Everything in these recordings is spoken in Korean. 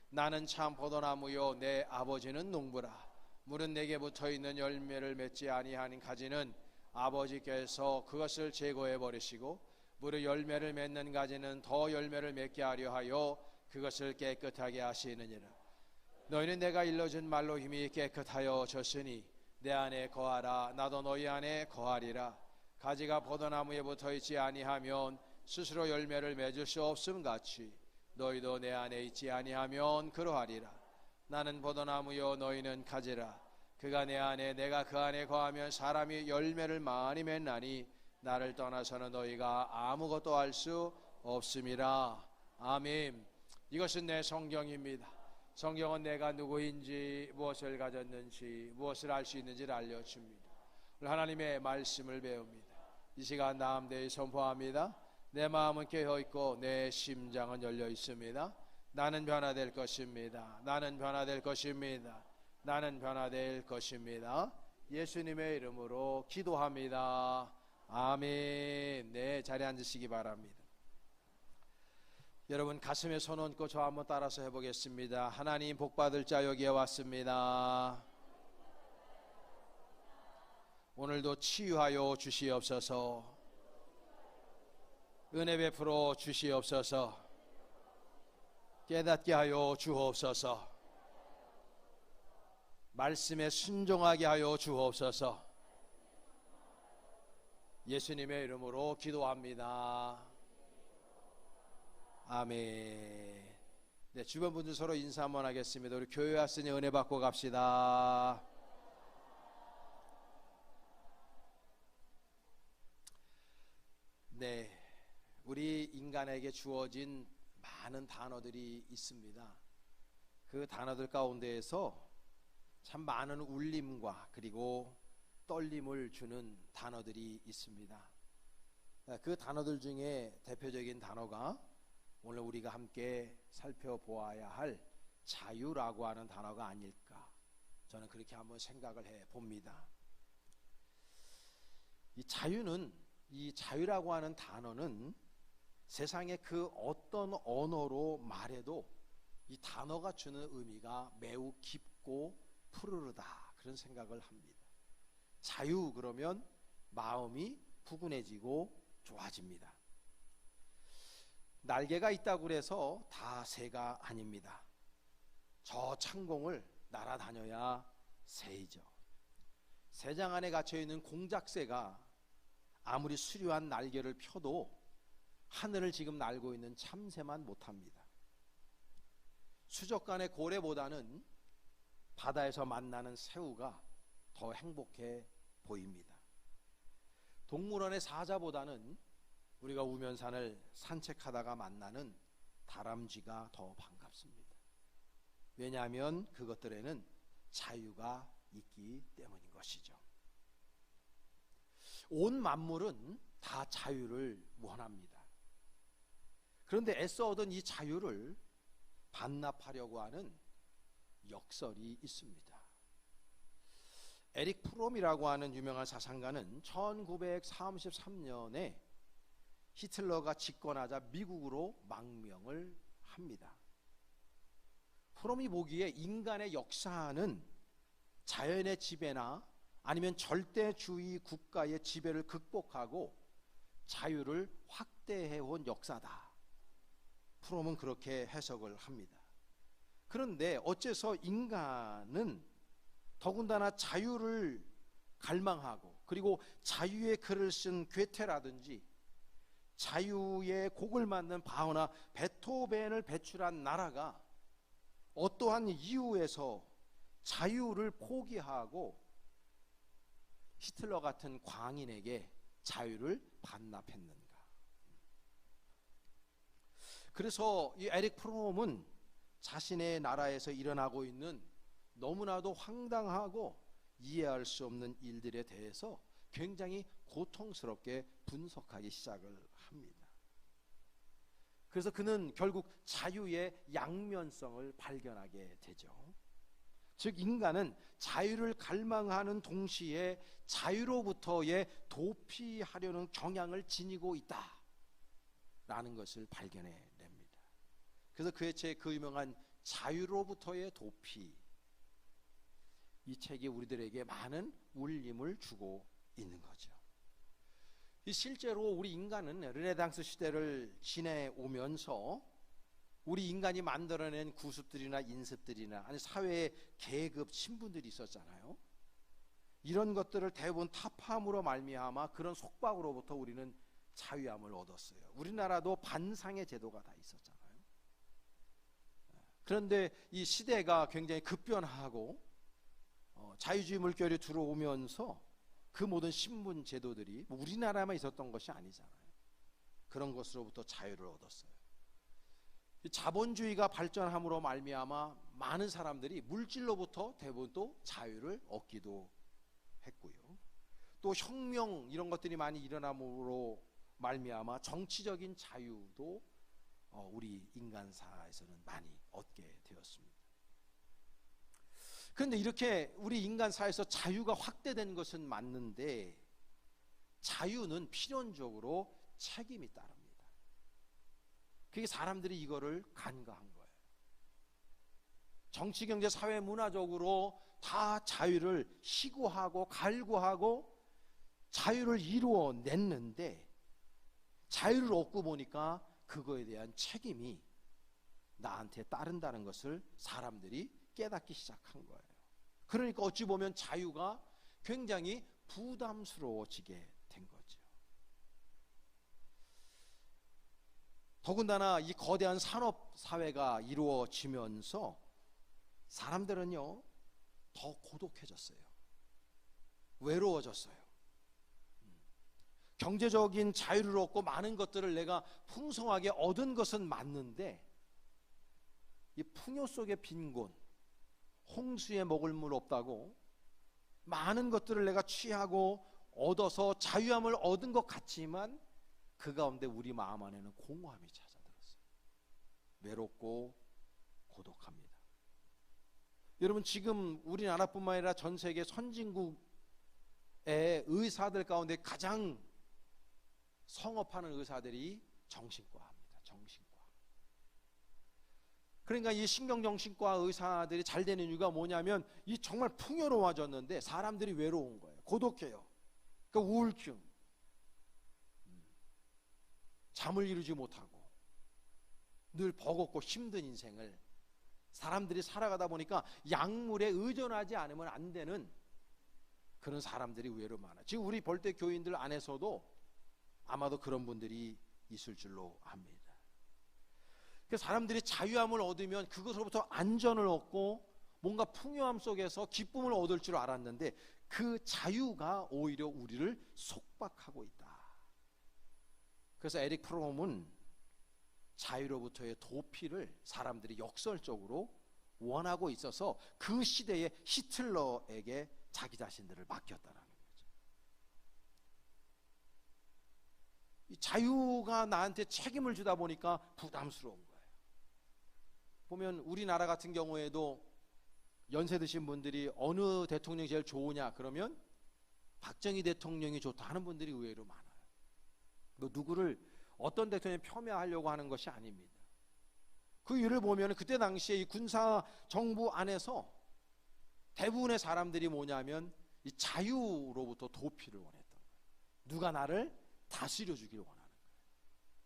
나는 참 포도나무요 내 아버지는 농부라. 물은 내게 붙어있는 열매를 맺지 아니하는 가지는 아버지께서 그것을 제거해 버리시고 무릇 열매를 맺는 가지는 더 열매를 맺게 하려 하여 그것을 깨끗하게 하시느니라. 너희는 내가 일러준 말로 힘이 깨끗하여 졌으니 내 안에 거하라. 나도 너희 안에 거하리라. 가지가 포도나무에 붙어있지 아니하면 스스로 열매를 맺을 수 없음 같이 너희도 내 안에 있지 아니하면 그러하리라. 나는 포도나무요 너희는 가지라. 그가 내 안에 내가 그 안에 거하면 사람이 열매를 많이 맺나니 나를 떠나서는 너희가 아무것도 할 수 없음이라. 아멘. 이것은 내 성경입니다. 성경은 내가 누구인지 무엇을 가졌는지 무엇을 알 수 있는지를 알려줍니다. 오늘 하나님의 말씀을 배웁니다. 이 시간 담대히 선포합니다. 내 마음은 깨어있고 내 심장은 열려 있습니다. 나는 변화될 것입니다. 나는 변화될 것입니다. 나는 변화될 것입니다. 예수님의 이름으로 기도합니다. 아멘. 네, 자리에 앉으시기 바랍니다. 여러분 가슴에 손 얹고 저 한번 따라서 해보겠습니다. 하나님 복받을 자 여기에 왔습니다. 오늘도 치유하여 주시옵소서. 은혜 베풀어 주시옵소서. 깨닫게 하여 주옵소서. 말씀에 순종하게 하여 주옵소서. 예수님의 이름으로 기도합니다. 아멘. 네, 주변 분들 서로 인사 한번 하겠습니다. 우리 교회 왔으니 은혜 받고 갑시다. 네, 우리 인간에게 주어진 많은 단어들이 있습니다. 그 단어들 가운데에서 참 많은 울림과 그리고 떨림을 주는 단어들이 있습니다. 그 단어들 중에 대표적인 단어가 오늘 우리가 함께 살펴보아야 할 자유라고 하는 단어가 아닐까, 저는 그렇게 한번 생각을 해 봅니다. 이 자유라고 하는 단어는 세상의 그 어떤 언어로 말해도 이 단어가 주는 의미가 매우 깊고 푸르르다, 그런 생각을 합니다. 자유 그러면 마음이 푸근해지고 좋아집니다. 날개가 있다고 해서 다 새가 아닙니다. 저 창공을 날아다녀야 새이죠. 새장 안에 갇혀있는 공작새가 아무리 수려한 날개를 펴도 하늘을 지금 날고 있는 참새만 못합니다. 수족관의 고래보다는 바다에서 만나는 새우가 더 행복해 보입니다. 동물원의 사자보다는 우리가 우면산을 산책하다가 만나는 다람쥐가 더 반갑습니다. 왜냐하면 그것들에는 자유가 있기 때문인 것이죠. 온 만물은 다 자유를 원합니다. 그런데 애써 얻은 이 자유를 반납하려고 하는 역설이 있습니다. 에릭 프롬이라고 하는 유명한 사상가는 1933년에 히틀러가 집권하자 미국으로 망명을 합니다. 프롬이 보기에 인간의 역사는 자연의 지배나 아니면 절대주의 국가의 지배를 극복하고 자유를 확대해온 역사다. 프롬은 그렇게 해석을 합니다. 그런데 어째서 인간은 더군다나 자유를 갈망하고 그리고 자유의 글을 쓴 괴테라든지 자유의 곡을 만든 바흐나 베토벤을 배출한 나라가 어떠한 이유에서 자유를 포기하고 히틀러 같은 광인에게 자유를 반납했는가? 그래서 이 에릭 프롬은 자신의 나라에서 일어나고 있는 너무나도 황당하고 이해할 수 없는 일들에 대해서 굉장히 고통스럽게 분석하기 시작을 합니다. 그래서 그는 결국 자유의 양면성을 발견하게 되죠. 즉 인간은 자유를 갈망하는 동시에 자유로부터의 도피하려는 경향을 지니고 있다라는 것을 발견해냅니다. 그래서 그의 책 그 유명한 자유로부터의 도피, 이 책이 우리들에게 많은 울림을 주고 있는 거죠. 실제로 우리 인간은 르네상스 시대를 지내오면서 우리 인간이 만들어낸 구습들이나 인습들이나 아니 사회의 계급 신분들이 있었잖아요. 이런 것들을 대부분 타파함으로 말미암아 그런 속박으로부터 우리는 자유함을 얻었어요. 우리나라도 반상의 제도가 다 있었잖아요. 그런데 이 시대가 굉장히 급변하고 자유주의 물결이 들어오면서 그 모든 신분 제도들이 우리나라만 있었던 것이 아니잖아요. 그런 것으로부터 자유를 얻었어요. 자본주의가 발전함으로 말미암아 많은 사람들이 물질로부터 대부분 또 자유를 얻기도 했고요. 또 혁명 이런 것들이 많이 일어남으로 말미암아 정치적인 자유도 우리 인간사에서는 많이 얻게 되었습니다. 그런데 이렇게 우리 인간사에서 자유가 확대된 것은 맞는데 자유는 필연적으로 책임이 따릅니다. 그게 사람들이 이거를 간과한 거예요. 정치, 경제, 사회, 문화적으로 다 자유를 시구하고 갈구하고 자유를 이루어냈는데 자유를 얻고 보니까 그거에 대한 책임이 나한테 따른다는 것을 사람들이 깨닫기 시작한 거예요. 그러니까 어찌 보면 자유가 굉장히 부담스러워지게 된 거죠. 더군다나 이 거대한 산업 사회가 이루어지면서 사람들은요 더 고독해졌어요. 외로워졌어요. 경제적인 자유를 얻고 많은 것들을 내가 풍성하게 얻은 것은 맞는데 이 풍요 속의 빈곤, 홍수에 먹을 물 없다고 많은 것들을 내가 취하고 얻어서 자유함을 얻은 것 같지만 그 가운데 우리 마음 안에는 공허함이 찾아들었어요. 외롭고 고독합니다. 여러분 지금 우리나라뿐만 아니라 전 세계 선진국의 의사들 가운데 가장 성업하는 의사들이 정신과입니다. 정신과. 그러니까 이 신경정신과 의사들이 잘 되는 이유가 뭐냐면 이 정말 풍요로워졌는데 사람들이 외로운 거예요. 고독해요. 그러니까 우울증, 잠을 이루지 못하고 늘 버겁고 힘든 인생을 사람들이 살아가다 보니까 약물에 의존하지 않으면 안 되는 그런 사람들이 의외로 많아요. 지금 우리 벌떼 교인들 안에서도 아마도 그런 분들이 있을 줄로 압니다. 사람들이 자유함을 얻으면 그것으로부터 안전을 얻고 뭔가 풍요함 속에서 기쁨을 얻을 줄 알았는데 그 자유가 오히려 우리를 속박하고 있다. 그래서 에릭 프롬은 자유로부터의 도피를 사람들이 역설적으로 원하고 있어서 그 시대의 히틀러에게 자기 자신들을 맡겼다라는 거죠. 이 자유가 나한테 책임을 주다 보니까 부담스러운 거예요. 보면 우리나라 같은 경우에도 연세 드신 분들이 어느 대통령이 제일 좋으냐 그러면 박정희 대통령이 좋다 하는 분들이 의외로 많아요. 뭐 누구를 어떤 대통령이 폄훼하려고 하는 것이 아닙니다. 그 이유를 보면 그때 당시에 이 군사 정부 안에서 대부분의 사람들이 뭐냐면 이 자유로부터 도피를 원했던 거예요. 누가 나를 다스려 주길 원하는 거예요.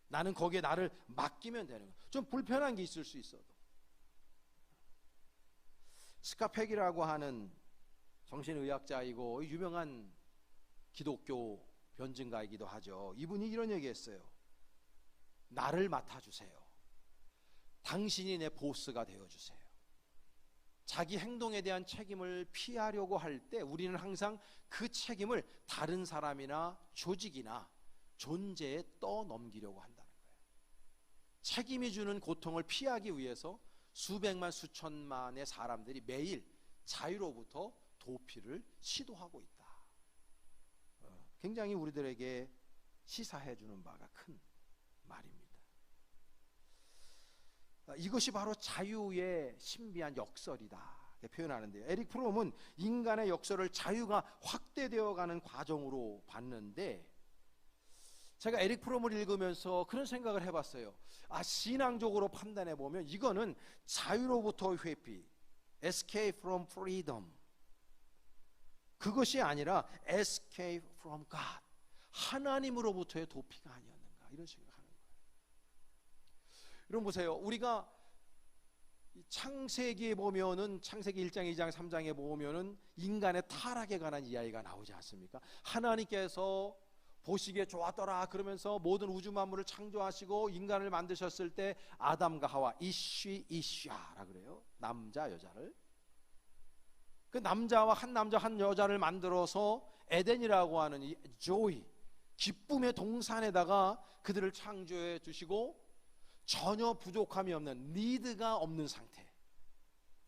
나는 거기에 나를 맡기면 되는 거예요. 좀 불편한 게 있을 수 있어도. 스카펙이라고 하는 정신의학자이고 유명한 기독교 변증가이기도 하죠. 이분이 이런 얘기했어요. 나를 맡아주세요. 당신이 내 보스가 되어주세요. 자기 행동에 대한 책임을 피하려고 할 때 우리는 항상 그 책임을 다른 사람이나 조직이나 존재에 떠넘기려고 한다는 거예요. 책임이 주는 고통을 피하기 위해서 수백만 수천만의 사람들이 매일 자유로부터 도피를 시도하고 있다. 굉장히 우리들에게 시사해 주는 바가 큰 말입니다. 이것이 바로 자유의 신비한 역설이다 표현하는데요. 에릭 프롬은 인간의 역설을 자유가 확대되어 가는 과정으로 봤는데 제가 에릭 프롬을 읽으면서 그런 생각을 해봤어요. 신앙적으로 판단해 보면 이거는 자유로부터 회피, escape from freedom, 그것이 아니라 escape from God, 하나님으로부터의 도피가 아니었는가, 이런 생각하는 거예요. 여러분 보세요. 우리가 창세기에 보면은, 창세기 1장, 2장, 3장에 보면은 인간의 타락에 관한 이야기가 나오지 않습니까? 하나님께서 보시기에 좋았더라 그러면서 모든 우주 만물을 창조하시고 인간을 만드셨을 때 아담과 하와, 이쉬라 그래요. 남자 여자를, 그 남자와 한 남자 한 여자를 만들어서 에덴이라고 하는 이 조이, 기쁨의 동산에다가 그들을 창조해 두시고 전혀 부족함이 없는, 니드가 없는 상태,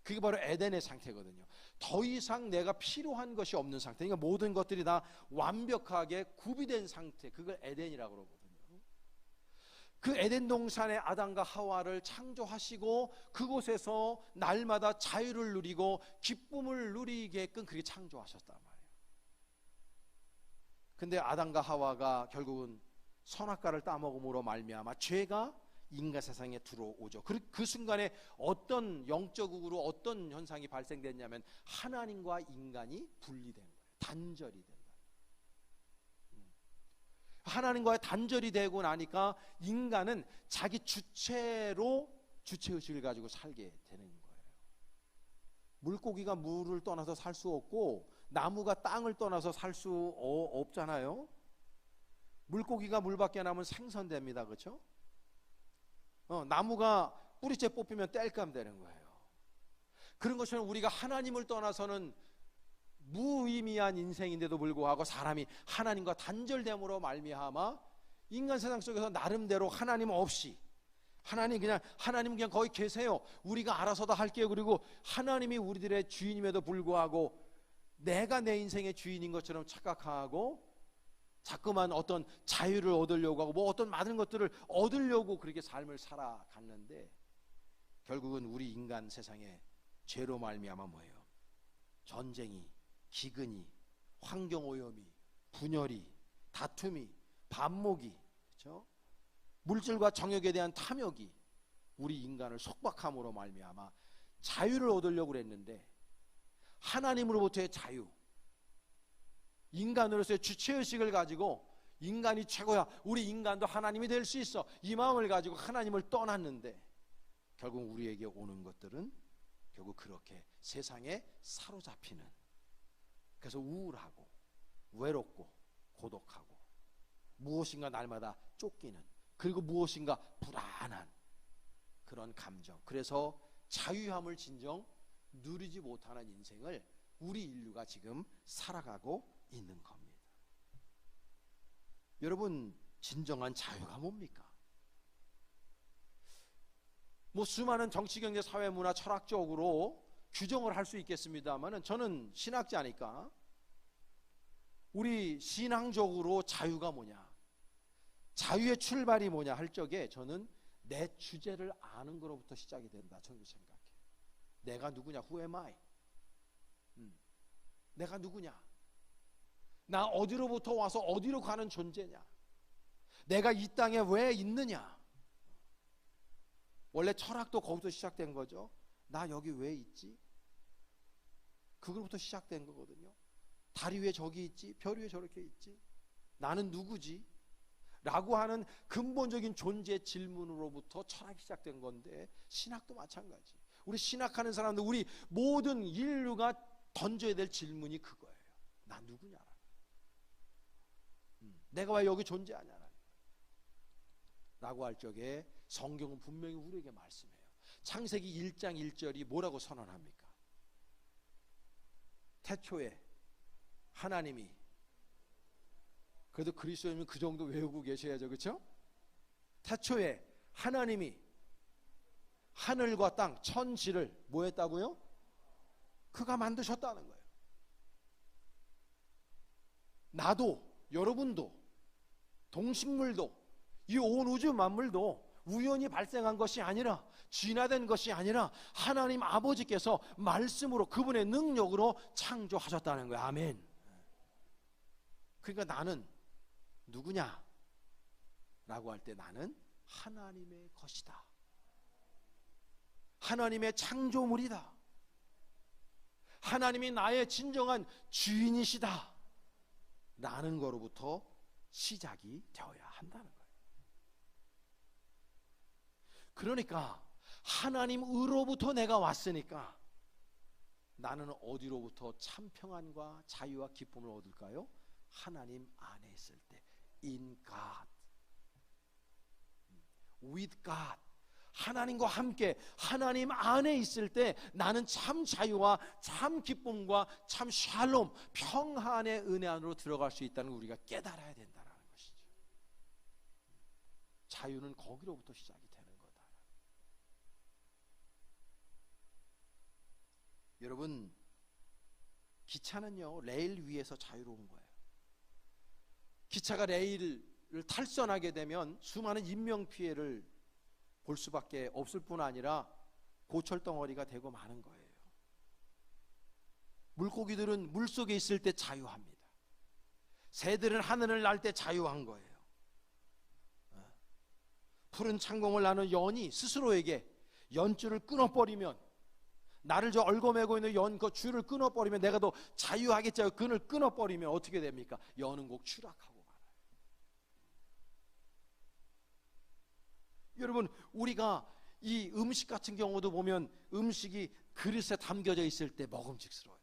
그게 바로 에덴의 상태거든요. 더 이상 내가 필요한 것이 없는 상태, 그러니까 모든 것들이 다 완벽하게 구비된 상태, 그걸 에덴이라고 그러거든요. 그 에덴 동산에 아담과 하와를 창조하시고 그곳에서 날마다 자유를 누리고 기쁨을 누리게끔 그렇게 창조하셨단 말이에요. 근데 아담과 하와가 결국은 선악과를 따먹음으로 말미암아 죄가 인간 세상에 들어오죠. 그 순간에 어떤 영적으로 어떤 현상이 발생됐냐면 하나님과 인간이 분리된 거예요. 단절이 된다. 하나님과 단절이 되고 나니까 인간은 자기 주체로 주체의식을 가지고 살게 되는 거예요. 물고기가 물을 떠나서 살 수 없고 나무가 땅을 떠나서 살 수 없잖아요. 물고기가 물 밖에 나면 생선됩니다. 그렇죠? 나무가 뿌리째 뽑히면 땔감 되는 거예요. 그런 것처럼 우리가 하나님을 떠나서는 무의미한 인생인데도 불구하고 사람이 하나님과 단절됨으로 말미암아 인간 세상 속에서 나름대로 하나님 없이, 하나님 그냥 거기 계세요, 우리가 알아서 다 할게요, 그리고 하나님이 우리들의 주인임에도 불구하고 내가 내 인생의 주인인 것처럼 착각하고 자꾸만 어떤 자유를 얻으려고 하고 어떤 많은 것들을 얻으려고 그렇게 삶을 살아갔는데 결국은 우리 인간 세상에 죄로 말미암아 뭐예요? 전쟁이, 기근이, 환경오염이, 분열이, 다툼이, 반목이, 그렇죠? 물질과 정욕에 대한 탐욕이 우리 인간을 속박함으로 말미암아 자유를 얻으려고 그랬는데 하나님으로부터의 자유, 인간으로서의 주체의식을 가지고 인간이 최고야, 우리 인간도 하나님이 될 수 있어, 이 마음을 가지고 하나님을 떠났는데 결국 우리에게 오는 것들은 결국 그렇게 세상에 사로잡히는, 그래서 우울하고 외롭고 고독하고 무엇인가 날마다 쫓기는, 그리고 무엇인가 불안한 그런 감정, 그래서 자유함을 진정 누리지 못하는 인생을 우리 인류가 지금 살아가고 있는 겁니다. 여러분, 진정한 자유가 뭡니까? 수많은 정치, 경제, 사회, 문화, 철학적으로 규정을 할 수 있겠습니다만 저는 신학자니까 우리 신앙적으로 자유가 뭐냐, 자유의 출발이 뭐냐 할 적에 저는 내 주제를 아는 것부터 시작이 된다, 저는 생각해요. 내가 누구냐, who am I? 내가 누구냐, 나 어디로부터 와서 어디로 가는 존재냐, 내가 이 땅에 왜 있느냐. 원래 철학도 거기서 시작된 거죠. 나 여기 왜 있지? 그걸부터 시작된 거거든요. 다리 왜 저기 있지? 별 왜 저렇게 있지? 나는 누구지? 라고 하는 근본적인 존재 질문으로부터 철학이 시작된 건데 신학도 마찬가지. 우리 신학하는 사람들, 우리 모든 인류가 던져야 될 질문이 그거예요. 나 누구냐라는, 내가 왜 여기 존재하냐라는, 라고 할 적에 성경은 분명히 우리에게 말씀해요. 창세기 1장 1절이 뭐라고 선언합니까? 태초에 하나님이, 그래도 그리스도인은 그 정도 외우고 계셔야죠, 그렇죠? 태초에 하나님이 하늘과 땅, 천지를 뭐 했다고요? 그가 만드셨다는 거예요. 나도, 여러분도, 동식물도, 이 온 우주 만물도 우연히 발생한 것이 아니라, 진화된 것이 아니라 하나님 아버지께서 말씀으로, 그분의 능력으로 창조하셨다는 거예요. 아멘. 그러니까 나는 누구냐? 라고 할 때 나는 하나님의 것이다. 하나님의 창조물이다. 하나님이 나의 진정한 주인이시다. 라는 거로부터 시작이 되어야 한다는 거예요. 그러니까 하나님으로부터 내가 왔으니까 나는 어디로부터 참 평안과 자유와 기쁨을 얻을까요? 하나님 안에 있을 때, in God, with God, 하나님과 함께 하나님 안에 있을 때 나는 참 자유와 참 기쁨과 참 샬롬, 평안의 은혜 안으로 들어갈 수 있다는 걸 우리가 깨달아야 된다는 것이죠. 자유는 거기로부터 시작이 되는 거다. 여러분, 기차는요 레일 위에서 자유로운 거예요. 기차가 레일을 탈선하게 되면 수많은 인명피해를 볼 수밖에 없을 뿐 아니라 고철덩어리가 되고 마는 거예요. 물고기들은 물속에 있을 때 자유합니다. 새들은 하늘을 날 때 자유한 거예요. 푸른 창공을 나는 연이 스스로에게 연줄을 끊어버리면, 나를 저 얽어매고 있는 연 그 줄을 끊어버리면 내가 더 자유하겠죠. 그늘 끊어버리면 어떻게 됩니까? 연은 곧 추락하고 말아요. 여러분, 우리가 이 음식 같은 경우도 보면 음식이 그릇에 담겨져 있을 때 먹음직스러워요.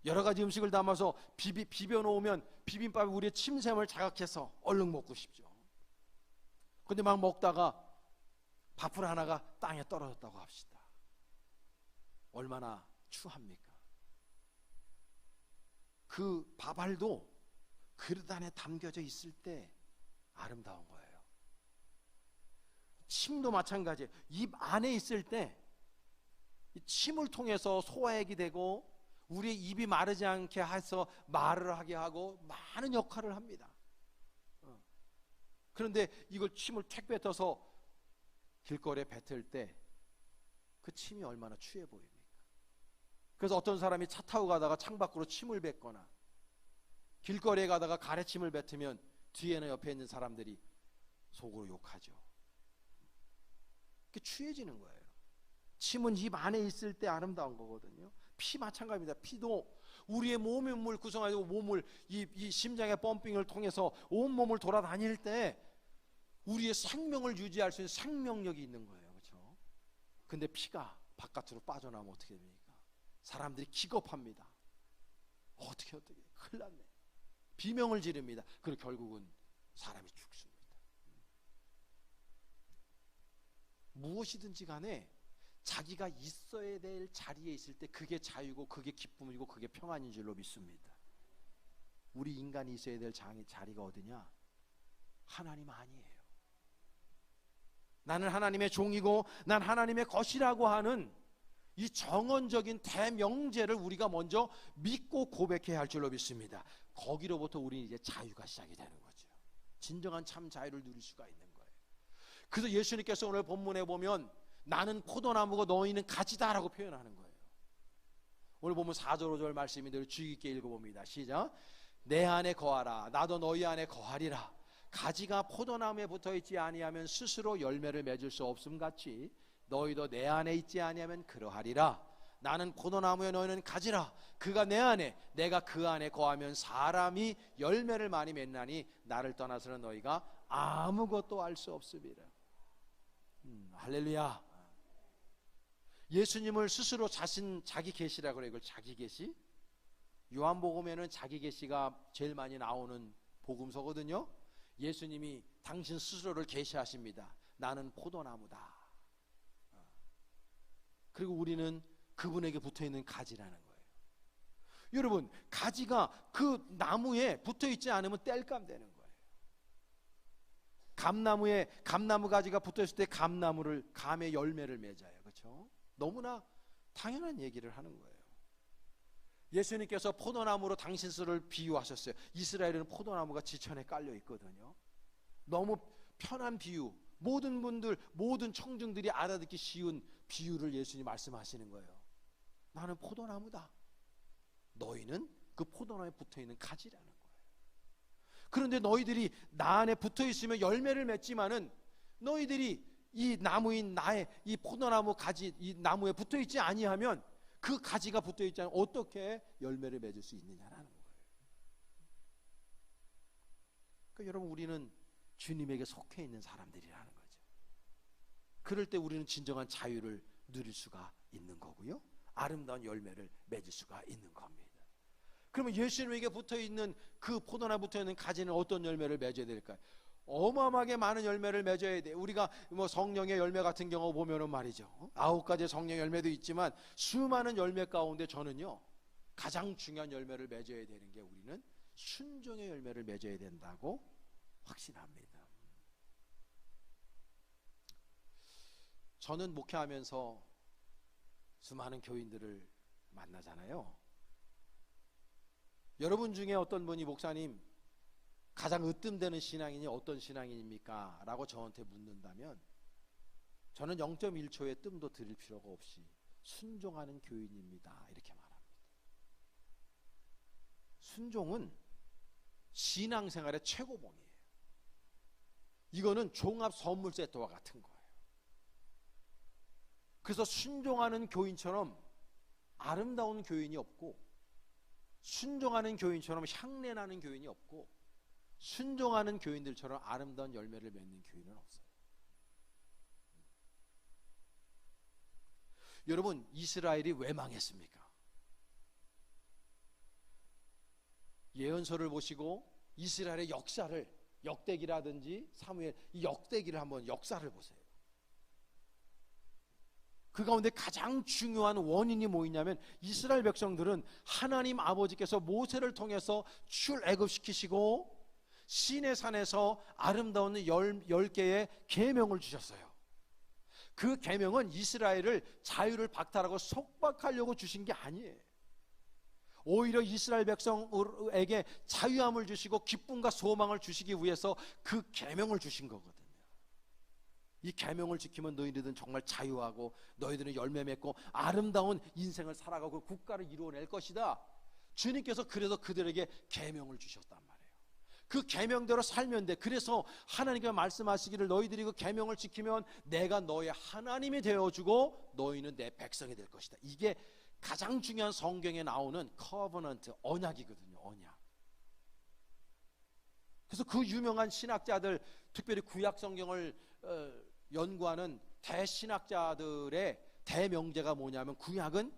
여러 가지 음식을 담아서 비벼 놓으면 비빔밥이 우리의 침샘을 자극해서 얼른 먹고 싶죠. 근데 막 먹다가 밥풀 하나가 땅에 떨어졌다고 합시다. 얼마나 추합니까? 그 밥알도 그릇 안에 담겨져 있을 때 아름다운 거예요. 침도 마찬가지예요. 입 안에 있을 때 침을 통해서 소화액이 되고 우리의 입이 마르지 않게 해서 말을 하게 하고 많은 역할을 합니다. 그런데 이걸 침을 택 뱉어서 길거리에 뱉을 때 그 침이 얼마나 추해 보입니까? 그래서 어떤 사람이 차 타고 가다가 창밖으로 침을 뱉거나 길거리에 가다가 가래침을 뱉으면 뒤에는 옆에 있는 사람들이 속으로 욕하죠. 그게 추해지는 거예요. 침은 입 안에 있을 때 아름다운 거거든요. 피 마찬가지입니다. 피도 우리의 몸의 몸을 구성하고 몸을 이 심장의 펌핑을 통해서 온 몸을 돌아다닐 때 우리의 생명을 유지할 수 있는 생명력이 있는 거예요. 그렇죠? 근데 피가 바깥으로 빠져나오면 어떻게 됩니까? 사람들이 기겁합니다. 어떻게 큰일 났네. 비명을 지릅니다. 그리고 결국은 사람이 죽습니다. 무엇이든지 간에 자기가 있어야 될 자리에 있을 때 그게 자유고 그게 기쁨이고 그게 평안인 줄로 믿습니다. 우리 인간이 있어야 될 자리가 어디냐? 하나님 아니에요. 나는 하나님의 종이고 난 하나님의 것이라고 하는 이 정언적인 대명제를 우리가 먼저 믿고 고백해야 할 줄로 믿습니다. 거기로부터 우리는 이제 자유가 시작이 되는 거죠. 진정한 참 자유를 누릴 수가 있는 거예요. 그래서 예수님께서 오늘 본문에 보면 나는 포도나무고 너희는 가지다라고 표현하는 거예요. 오늘 보면 4절 5절 말씀이 늘 주의 깊게 읽어봅니다. 시작. 내 안에 거하라 나도 너희 안에 거하리라. 가지가 포도나무에 붙어있지 아니하면 스스로 열매를 맺을 수 없음 같이 너희도 내 안에 있지 아니하면 그러하리라. 나는 포도나무에 너희는 가지라. 그가 내 안에 내가 그 안에 거하면 사람이 열매를 많이 맺나니 나를 떠나서는 너희가 아무것도 알 수 없음이라. 할렐루야. 예수님을 스스로 자기 계시라고 그래요. 이걸 자기 계시. 요한복음에는 자기 계시가 제일 많이 나오는 복음서거든요. 예수님이 당신 스스로를 계시하십니다. 나는 포도나무다. 그리고 우리는 그분에게 붙어있는 가지라는 거예요. 여러분, 가지가 그 나무에 붙어있지 않으면 땔감 되는 거예요. 감나무 가지가 붙어있을 때 감의 열매를 맺어요. 그렇죠? 너무나 당연한 얘기를 하는 거예요. 예수님께서 포도나무로 당신 스스로를 비유하셨어요. 이스라엘에는 포도나무가 지천에 깔려 있거든요. 너무 편한 비유, 모든 청중들이 알아듣기 쉬운 비유를 예수님이 말씀하시는 거예요. 나는 포도나무다. 너희는 그 포도나무에 붙어있는 가지라는 거예요. 그런데 너희들이 나 안에 붙어 있으면 열매를 맺지만은 너희들이 이 나무인 나의 이 포도나무 가지 이 나무에 붙어 있지 아니하면 그 가지가 붙어 있지 않으면 어떻게 열매를 맺을 수 있느냐라는 거예요. 그러니까 여러분, 우리는 주님에게 속해 있는 사람들이라는 거죠. 그럴 때 우리는 진정한 자유를 누릴 수가 있는 거고요, 아름다운 열매를 맺을 수가 있는 겁니다. 그러면 예수님에게 붙어있는 그 포도나무에 붙어있는 가지는 어떤 열매를 맺어야 될까요? 어마어마하게 많은 열매를 맺어야 돼. 우리가 뭐 성령의 열매 같은 경우 보면은 말이죠, 9가지 성령 열매도 있지만 수많은 열매 가운데 저는요, 가장 중요한 열매를 맺어야 되는 게 우리는 순종의 열매를 맺어야 된다고 확신합니다. 저는 목회하면서 수많은 교인들을 만나잖아요. 여러분 중에 어떤 분이 목사님 가장 으뜸되는 신앙인이 어떤 신앙인입니까? 라고 저한테 묻는다면 저는 0.1초의 뜸도 들일 필요가 없이 순종하는 교인입니다, 이렇게 말합니다. 순종은 신앙생활의 최고봉이에요. 이거는 종합 선물 세트와 같은 거예요. 그래서 순종하는 교인처럼 아름다운 교인이 없고, 순종하는 교인처럼 향내나는 교인이 없고, 순종하는 교인들처럼 아름다운 열매를 맺는 교인은 없어요. 여러분, 이스라엘이 왜 망했습니까? 예언서를 보시고 이스라엘의 역사를, 역대기라든지 사무엘, 이 역대기를 한번 역사를 보세요. 그 가운데 가장 중요한 원인이 뭐였냐면, 이스라엘 백성들은 하나님 아버지께서 모세를 통해서 출애굽시키시고 시내산에서 아름다운 10개의 계명을 주셨어요. 그 계명은 이스라엘을 자유를 박탈하고 속박하려고 주신 게 아니에요. 오히려 이스라엘 백성에게 자유함을 주시고 기쁨과 소망을 주시기 위해서 그 계명을 주신 거거든요. 이 계명을 지키면 너희들은 정말 자유하고 너희들은 열매 맺고 아름다운 인생을 살아가고 국가를 이루어낼 것이다. 주님께서 그래서 그들에게 계명을 주셨단 말이에요. 그 계명대로 살면 돼. 그래서 하나님께서 말씀하시기를 너희들이 그 계명을 지키면 내가 너의 하나님이 되어주고 너희는 내 백성이 될 것이다. 이게 가장 중요한 성경에 나오는 커버넌트, 언약이거든요. 언약. 그래서 그 유명한 신학자들, 특별히 구약 성경을 연구하는 대신학자들의 대명제가 뭐냐면 구약은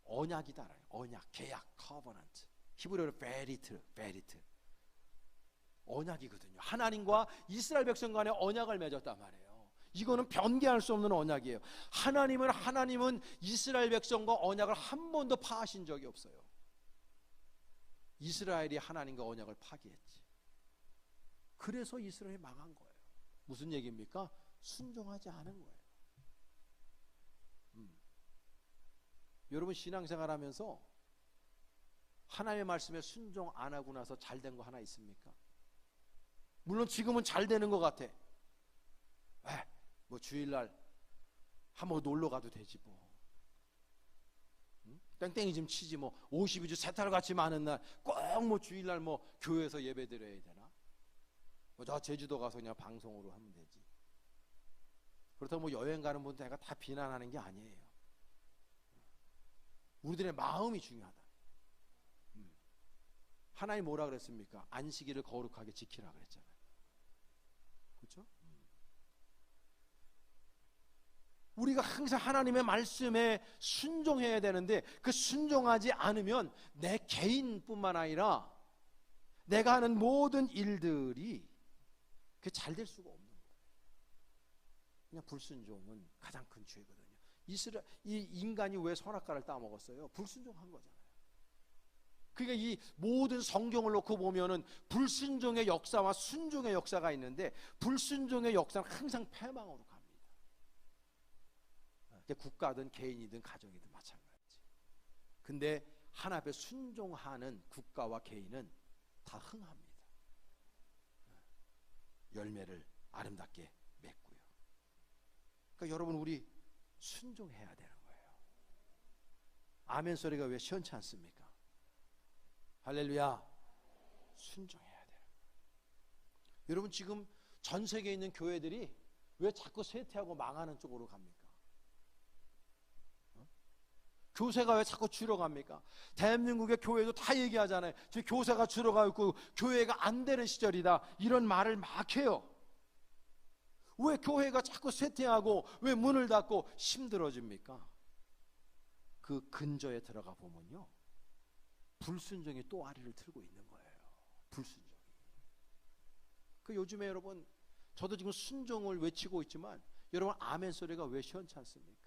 언약이다. 언약, 계약, 커버넌트. 히브리어로 베리트. 언약이거든요. 하나님과 이스라엘 백성 간의 언약을 맺었단 말이에요. 이거는 변개할 수 없는 언약이에요. 하나님은 이스라엘 백성과 언약을 한 번도 파하신 적이 없어요. 이스라엘이 하나님과 언약을 파기했지. 그래서 이스라엘이 망한 거예요. 무슨 얘기입니까? 순종하지 않은 거예요. 여러분, 신앙생활 하면서 하나님의 말씀에 순종 안 하고 나서 잘 된 거 하나 있습니까? 물론 지금은 잘 되는 것 같아. 뭐 주일날 한번 놀러 가도 되지 뭐. 땡땡이 좀 치지 뭐. 52주 세탈같이 많은 날 꼭 뭐 주일날 뭐 교회에서 예배 드려야 되나? 뭐 저 제주도 가서 그냥 방송으로 하면 되지. 그렇다고 뭐 여행 가는 분들 내가 다 비난하는 게 아니에요. 우리들의 마음이 중요하다. 하나님 뭐라 그랬습니까? 안식일을 거룩하게 지키라 그랬잖아요. 그렇죠? 우리가 항상 하나님의 말씀에 순종해야 되는데 그 순종하지 않으면 내 개인뿐만 아니라 내가 하는 모든 일들이 잘 될 수가 없는 거예요. 그냥 불순종은 가장 큰 죄거든요. 이 인간이 왜 선악과를 따먹었어요? 불순종한 거잖아요. 그러니까 이 모든 성경을 놓고 보면은 불순종의 역사와 순종의 역사가 있는데 불순종의 역사는 항상 패망으로 갑니다. 국가든 개인이든 가정이든 마찬가지. 근데 하나 앞에 순종하는 국가와 개인은 다 흥합니다. 열매를 아름답게 맺고요. 그러니까 여러분, 우리 순종해야 되는 거예요. 아멘 소리가 왜 시원치 않습니까? 할렐루야. 순종해야 돼요. 여러분 지금 전 세계에 있는 교회들이 왜 자꾸 쇠퇴하고 망하는 쪽으로 갑니까? 교세가 왜 자꾸 줄어갑니까? 대한민국의 교회도 다 얘기하잖아요. 지금 교세가 줄어가고 교회가 안 되는 시절이다, 이런 말을 막 해요. 왜 교회가 자꾸 쇠퇴하고 왜 문을 닫고 힘들어집니까? 그 근저에 들어가 보면요, 불순종이 또 아리를 틀고 있는 거예요. 불순종이. 그 요즘에 여러분, 저도 지금 순종을 외치고 있지만 여러분 아멘 소리가 왜 시원치 않습니까?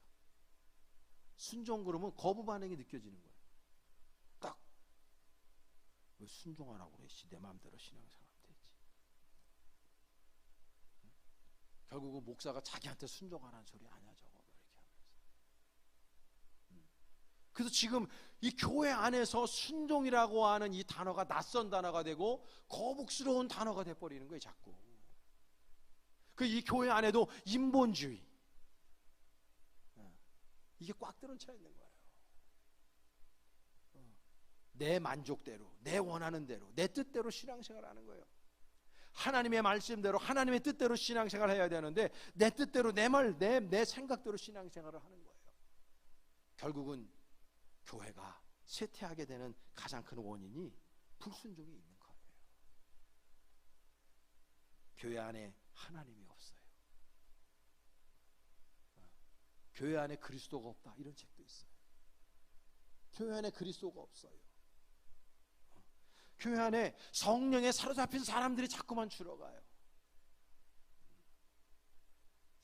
순종 그러면 거부 반응이 느껴지는 거예요. 딱 왜 순종하라고 그래? 내 마음대로 신앙생활하면 되지. 결국은 목사가 자기한테 순종하라는 소리 아니야 저거, 이렇게 하면서. 그래서 지금 이 교회 안에서 순종이라고 하는 이 단어가 낯선 단어가 되고 거북스러운 단어가 돼버리는 거예요 자꾸. 그 이 교회 안에도 인본주의, 이게 꽉 들어차 있는 거예요. 내 만족대로, 내 원하는 대로, 내 뜻대로 신앙생활을 하는 거예요. 하나님의 말씀대로, 하나님의 뜻대로 신앙생활을 해야 되는데 내 뜻대로, 내 말, 내 생각대로 신앙생활을 하는 거예요. 결국은 교회가 쇠퇴하게 되는 가장 큰 원인이 불순종이 있는 거예요. 교회 안에 하나님이 없어요. 교회 안에 그리스도가 없다, 이런 책도 있어요. 교회 안에 그리스도가 없어요. 교회 안에 성령에 사로잡힌 사람들이 자꾸만 줄어가요.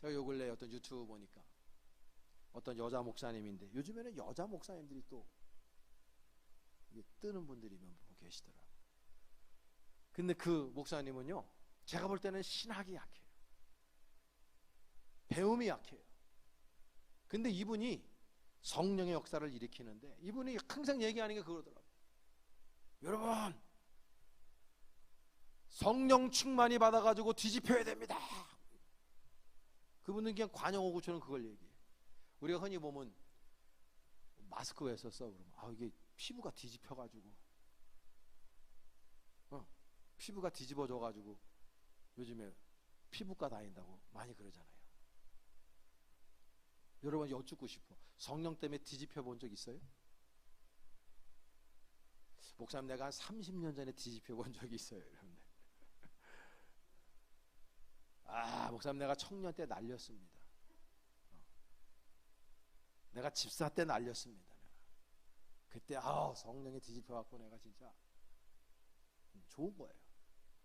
제가 요 근래 어떤 유튜브 보니까 어떤 여자 목사님인데, 요즘에는 여자 목사님들이 또 뜨는 분들이 몇 분 계시더라고요. 근데 그 목사님은요, 제가 볼 때는 신학이 약해요. 배움이 약해요. 근데 이분이 성령의 역사를 일으키는데 이분이 항상 얘기하는 게 그러더라고요. 여러분, 성령 충만이 받아가지고 뒤집혀야 됩니다. 그분은 그냥 관용어구처럼 그걸 얘기해요. 우리가 흔히 보면 마스크 왜 썼어? 그러면 이게 피부가 뒤집혀가지고, 피부가 뒤집어져가지고 요즘에 피부과 다닌다고 많이 그러잖아요. 여러분 여쭙고 싶어. 성령 때문에 뒤집혀 본 적 있어요? 목사님, 내가 한 30년 전에 뒤집혀 본 적이 있어요. 여러분들. 목사님, 내가 청년 때 날렸습니다. 내가 집사 때 날렸습니다. 그때 성령이 뒤집혀 갖고 내가 진짜 좋은 거예요.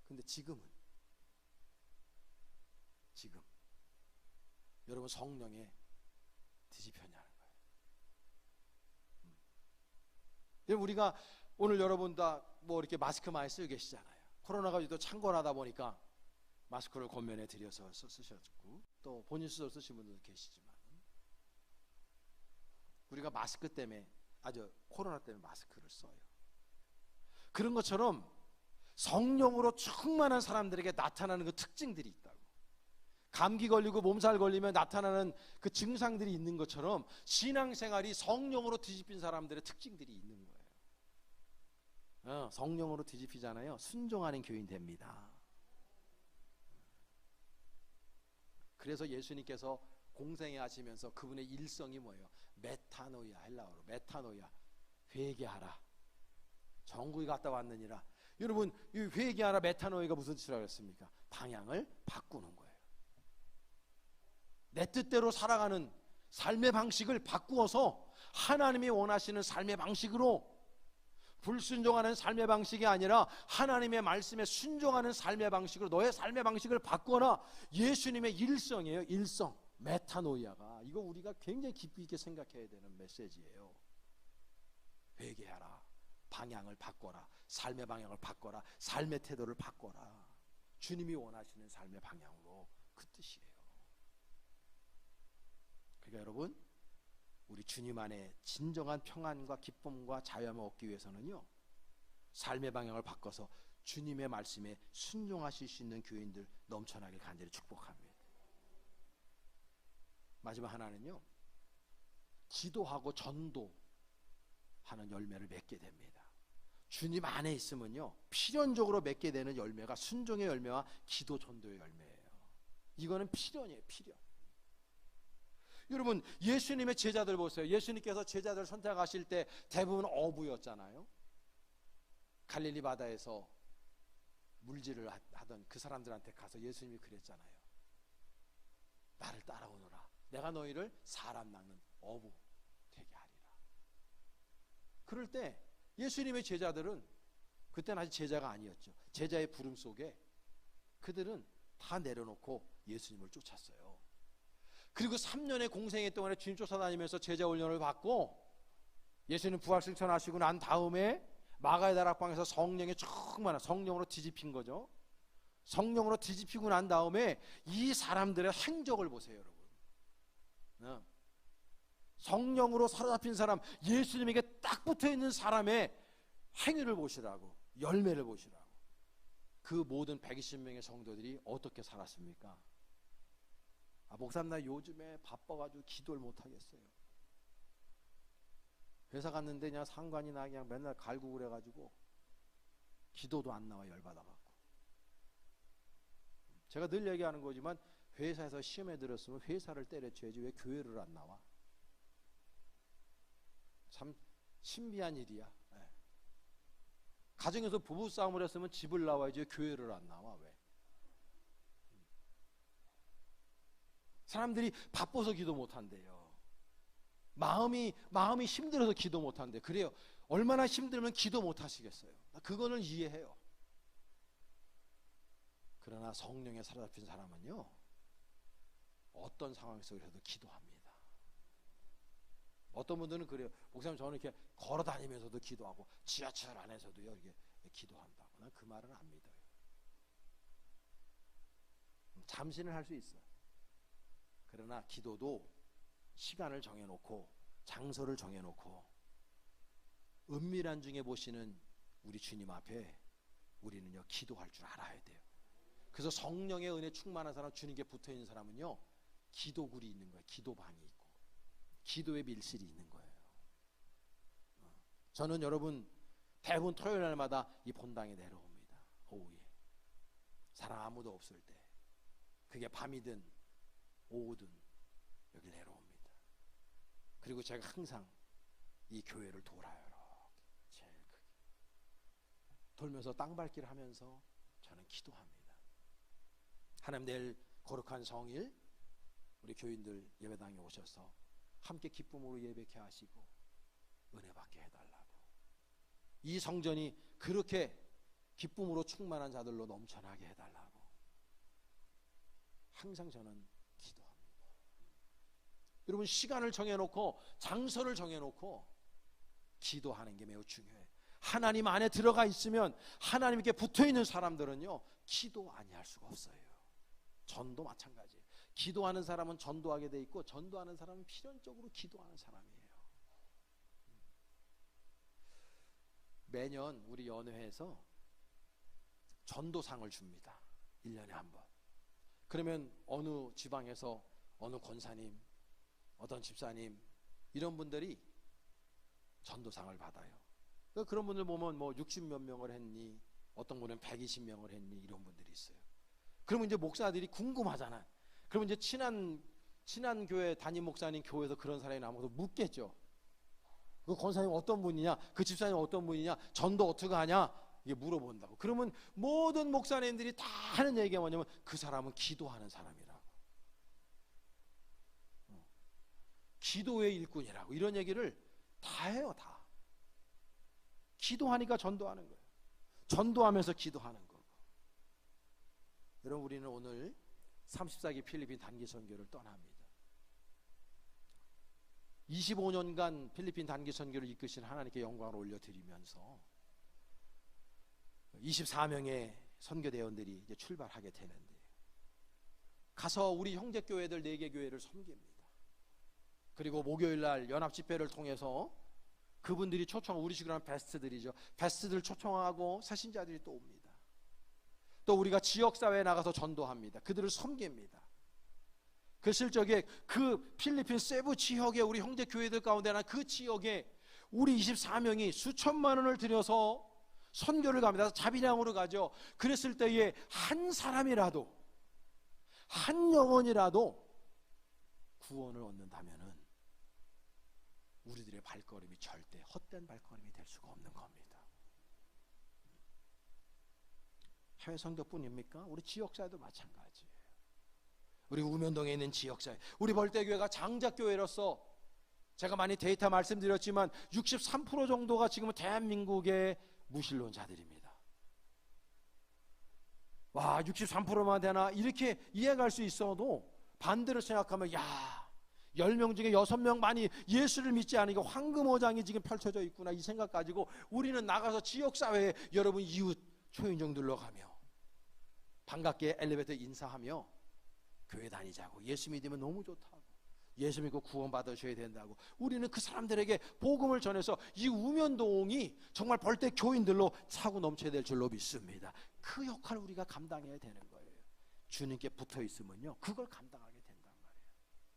근데 지금 여러분 성령에 뒤집혔냐는 거예요. 여러분, 우리가 오늘 여러분 다 뭐 이렇게 마스크 많이 쓰고 계시잖아요. 코로나가 또 창궐하다 보니까 마스크를 권면해 드려서 쓰셨고, 또 본인 스스로 쓰신 분들도 계시지만, 우리가 마스크 때문에, 코로나 때문에 마스크를 써요. 그런 것처럼 성령으로 충만한 사람들에게 나타나는 그 특징들이 있다고. 감기 걸리고 몸살 걸리면 나타나는 그 증상들이 있는 것처럼 신앙생활이 성령으로 뒤집힌 사람들의 특징들이 있는 거예요. 성령으로 뒤집히잖아요. 순종하는 교인 됩니다. 그래서 예수님께서 공생애 하시면서 그분의 일성이 뭐예요? 메타노이아, 헬라어로 메타노이아, 회개하라. 정국이 갔다 왔느니라. 여러분, 이 회개하라, 메타노이가 무슨 뜻이라고 했습니까? 방향을 바꾸는 거예요. 내 뜻대로 살아가는 삶의 방식을 바꾸어서 하나님이 원하시는 삶의 방식으로, 불순종하는 삶의 방식이 아니라 하나님의 말씀에 순종하는 삶의 방식으로 너의 삶의 방식을 바꾸거나, 예수님의 일성이에요. 일성, 메타노이아가. 이거 우리가 굉장히 깊이 있게 생각해야 되는 메시지예요. 회개하라, 방향을 바꿔라, 삶의 방향을 바꿔라, 삶의 태도를 바꿔라. 주님이 원하시는 삶의 방향으로, 그 뜻이에요. 그러니까 여러분, 우리 주님 안에 진정한 평안과 기쁨과 자유함을 얻기 위해서는요, 삶의 방향을 바꿔서 주님의 말씀에 순종하실 수 있는 교인들 넘쳐나길 간절히 축복합니다. 마지막 하나는요, 기도하고 전도하는 열매를 맺게 됩니다. 주님 안에 있으면요, 필연적으로 맺게 되는 열매가 순종의 열매와 기도 전도의 열매예요. 이거는 필연이에요, 필연. 여러분, 예수님의 제자들 보세요. 예수님께서 제자들 선택하실 때 대부분 어부였잖아요. 갈릴리 바다에서 물질을 하던 그 사람들한테 가서 예수님이 그랬잖아요. 나를 따라오너라. 내가 너희를 사람 낚는 어부 되게 하리라. 그럴 때 예수님의 제자들은 그때는 아직 제자가 아니었죠. 제자의 부름 속에 그들은 다 내려놓고 예수님을 쫓았어요. 그리고 3년의 공생애 동안에 주님 쫓아다니면서 제자 훈련을 받고 예수님 부활 승천하시고 난 다음에 마가의 다락방에서 성령이 충만한, 성령으로 뒤집힌 거죠. 성령으로 뒤집히고 난 다음에 이 사람들의 행적을 보세요, 여러분. 성령으로 사로잡힌 사람, 예수님에게 딱 붙어있는 사람의 행위를 보시라고, 열매를 보시라고. 그 모든 120명의 성도들이 어떻게 살았습니까? 목사님 나 요즘에 바빠가지고 기도를 못하겠어요. 회사 갔는데 그냥 상관이나 그냥 맨날 갈고 그래가지고 기도도 안 나와, 열받아갖고. 제가 늘 얘기하는 거지만 회사에서 시험에 들었으면 회사를 때려쳐야지 왜 교회를 안 나와? 참 신비한 일이야. 네. 가정에서 부부싸움을 했으면 집을 나와야지 교회를 안 나와. 왜? 사람들이 바빠서 기도 못한대요. 마음이 힘들어서 기도 못한대. 그래요. 얼마나 힘들면 기도 못하시겠어요. 그거는 이해해요. 그러나 성령에 사로잡힌 사람은요, 어떤 상황 속에서도 기도합니다. 어떤 분들은 그래요. 목사님 저는 이렇게 걸어 다니면서도 기도하고 지하철 안에서도요 이렇게 기도한다고. 난 그 말은 안 믿어요. 잠시는 할 수 있어. 그러나 기도도 시간을 정해놓고 장소를 정해놓고 은밀한 중에 보시는 우리 주님 앞에 우리는요 기도할 줄 알아야 돼요. 그래서 성령의 은혜 충만한 사람, 주님께 붙어있는 사람은요 기도굴이 있는 거예요. 기도방이 있고 기도의 밀실이 있는 거예요. 저는 여러분 대부분 토요일 날마다 이 본당에 내려옵니다. 오후에 사람 아무도 없을 때, 그게 밤이든 오후든 여기 내려옵니다. 그리고 제가 항상 이 교회를 돌아요. 이렇게 제일 크게 돌면서 땅밟기를 하면서 저는 기도합니다. 하나님, 내일 거룩한 성일 우리 교인들 예배당에 오셔서 함께 기쁨으로 예배케 하시고 은혜 받게 해달라고. 이 성전이 그렇게 기쁨으로 충만한 자들로 넘쳐나게 해달라고 항상 저는 기도합니다. 여러분, 시간을 정해놓고 장소를 정해놓고 기도하는 게 매우 중요해요. 하나님 안에 들어가 있으면, 하나님께 붙어있는 사람들은요 기도 아니할 수가 없어요. 전도 마찬가지예요. 기도하는 사람은 전도하게 돼 있고, 전도하는 사람은 필연적으로 기도하는 사람이에요. 매년 우리 연회에서 전도상을 줍니다. 1년에 한 번. 그러면 어느 지방에서 어느 권사님, 어떤 집사님, 이런 분들이 전도상을 받아요. 그런 분들 보면 뭐 60몇 명을 했니, 어떤 분은 120명을 했니, 이런 분들이 있어요. 그러면 이제 목사들이 궁금하잖아. 그러면 이제 친한 교회 담임 목사님 교회에서 그런 사람이 나오면 묻겠죠. 그 권사님 어떤 분이냐, 그 집사님 어떤 분이냐, 전도 어떻게 하냐, 이게 물어본다고. 그러면 모든 목사님들이 다 하는 얘기가 뭐냐면 그 사람은 기도하는 사람이라고, 기도의 일꾼이라고, 이런 얘기를 다 해요. 다 기도하니까 전도하는 거예요. 전도하면서 기도하는 거고. 여러분, 우리는 오늘 34기 필리핀 단기 선교를 떠납니다. 25년간 필리핀 단기 선교를 이끄신 하나님께 영광을 올려드리면서 24명의 선교대원들이 이제 출발하게 되는데, 가서 우리 형제교회들 4개 교회를 섬깁니다. 그리고 목요일날 연합집회를 통해서 그분들이 우리 식으로 하면 베스트들이죠. 베스트들 초청하고 새신자들이 또 옵니다. 또 우리가 지역사회에 나가서 전도합니다. 그들을 섬깁니다. 그 실적에 그 필리핀 세부 지역의 우리 형제 교회들 가운데 난 그 지역에 우리 24명이 수천만 원을 들여서 선교를 갑니다. 자비량으로 가죠. 그랬을 때에 한 사람이라도, 한 영혼이라도 구원을 얻는다면은 우리들의 발걸음이 절대 헛된 발걸음이 될 수가 없는 겁니다. 해외 선교뿐입니까? 우리 지역사회도 마찬가지예요. 우리 우면동에 있는 지역사회, 우리 벌떼교회가 장작교회로서 제가 많이 데이터 말씀드렸지만 63% 정도가 지금은 대한민국의 무신론자들입니다. 와, 63%만 되나 이렇게 이해할 수 있어도 반대로 생각하면, 야, 10명 중에 6명 많이 예수를 믿지 않으니까 황금어장이 지금 펼쳐져 있구나, 이 생각 가지고 우리는 나가서 지역사회에 여러분 이웃 초인종 눌러가며 반갑게 엘리베이터 인사하며 교회 다니자고, 예수 믿으면 너무 좋다고, 예수 믿고 구원 받으셔야 된다고, 우리는 그 사람들에게 복음을 전해서 이 우면동이 정말 벌떼 교인들로 차고 넘쳐야 될 줄로 믿습니다. 그 역할을 우리가 감당해야 되는 거예요. 주님께 붙어 있으면요, 그걸 감당하게 된단 말이에요.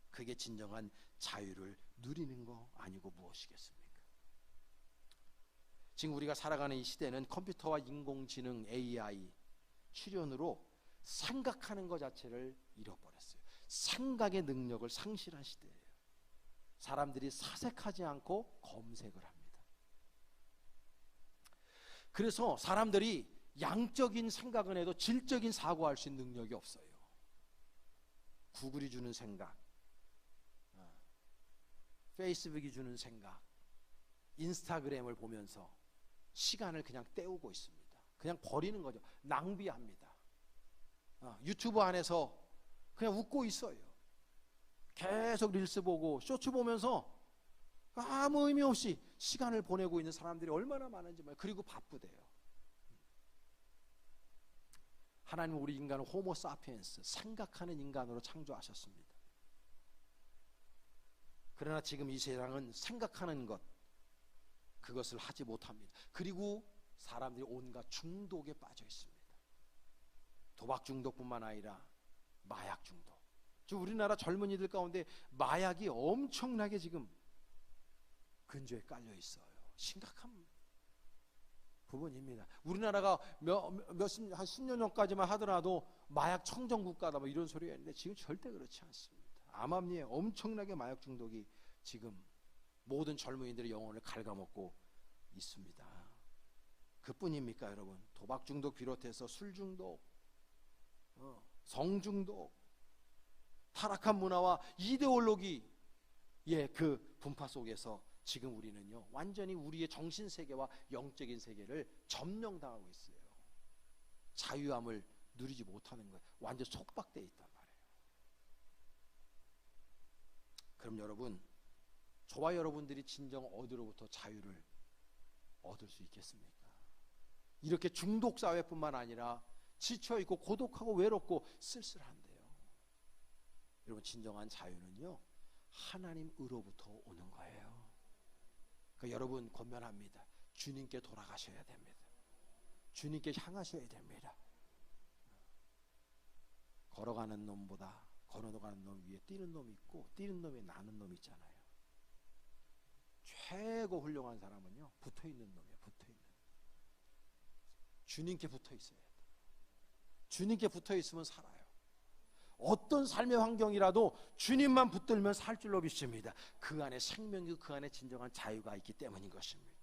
그게 진정한 자유를 누리는 거 아니고 무엇이겠습니까? 지금 우리가 살아가는 이 시대는 컴퓨터와 인공지능, AI 출현으로 생각하는 것 자체를 잃어버렸어요. 생각의 능력을 상실한 시대예요. 사람들이 사색하지 않고 검색을 합니다. 그래서 사람들이 양적인 생각은 해도 질적인 사고할 수 있는 능력이 없어요. 구글이 주는 생각, 페이스북이 주는 생각, 인스타그램을 보면서 시간을 그냥 때우고 있습니다. 그냥 버리는 거죠. 낭비합니다. 유튜브 안에서 그냥 웃고 있어요. 계속 릴스 보고 쇼츠 보면서 아무 의미 없이 시간을 보내고 있는 사람들이 얼마나 많은지 몰라요. 그리고 바쁘대요. 하나님은 우리 인간을 호모 사피엔스, 생각하는 인간으로 창조하셨습니다. 그러나 지금 이 세상은 생각하는 것, 그것을 하지 못합니다. 그리고 사람들이 온갖 중독에 빠져 있습니다. 도박 중독뿐만 아니라 마약 중독. 지금 우리나라 젊은이들 가운데 마약이 엄청나게 지금 근저에 깔려 있어요. 심각한 부분입니다. 우리나라가 한 10년 전까지만 하더라도 마약 청정 국가다 뭐 이런 소리가 있는데 지금 절대 그렇지 않습니다. 암암리에 엄청나게 마약 중독이 지금 모든 젊은이들의 영혼을 갉아먹고 있습니다. 그뿐입니까 여러분? 도박 중독 비롯해서 술 중독, 성 중독, 타락한 문화와 이데올로기의 그 분파 속에서 지금 우리는요 완전히 우리의 정신 세계와 영적인 세계를 점령당하고 있어요. 자유함을 누리지 못하는 거예요. 완전 속박되어 있단 말이에요. 그럼 여러분, 저와 여러분들이 진정 어디로부터 자유를 얻을 수 있겠습니까? 이렇게 중독 사회뿐만 아니라 지쳐있고 고독하고 외롭고 쓸쓸한데요. 여러분, 진정한 자유는요 하나님으로부터 오는 거예요. 그러니까 여러분 권면합니다. 주님께 돌아가셔야 됩니다. 주님께 향하셔야 됩니다. 걸어가는 놈보다 걸어가는 놈 위에 뛰는 놈이 있고 뛰는 놈에 나는 놈이 있잖아요. 최고 훌륭한 사람은요 붙어있는 놈이에요. 붙어있는. 주님께 붙어있어야 돼요. 주님께 붙어있으면 살아요. 어떤 삶의 환경이라도 주님만 붙들면 살 줄로 믿습니다. 그 안에 생명이고 그 안에 진정한 자유가 있기 때문인 것입니다.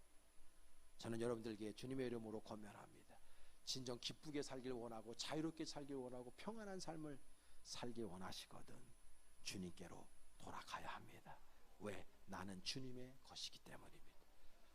저는 여러분들에게 주님의 이름으로 권면합니다. 진정 기쁘게 살길 원하고 자유롭게 살길 원하고 평안한 삶을 살길 원하시거든 주님께로 돌아가야 합니다. 왜? 나는 주님의 것이기 때문입니다.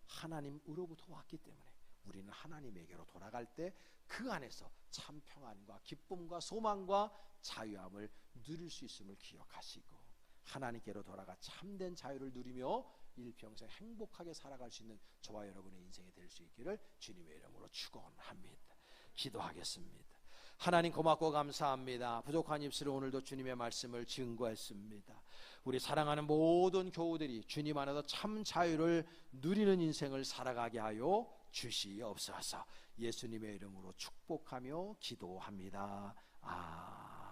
하나님으로부터 왔기 때문에 우리는 하나님에게로 돌아갈 때 그 안에서 참 평안과 기쁨과 소망과 자유함을 누릴 수 있음을 기억하시고 하나님께로 돌아가 참된 자유를 누리며 일평생 행복하게 살아갈 수 있는 저와 여러분의 인생이 될 수 있기를 주님의 이름으로 축원합니다. 기도하겠습니다. 하나님 고맙고 감사합니다. 부족한 입술로 오늘도 주님의 말씀을 증거했습니다. 우리 사랑하는 모든 교우들이 주님 안에서 참 자유를 누리는 인생을 살아가게 하여 주시옵소서. 예수님의 이름으로 축복하며 기도합니다. 아멘.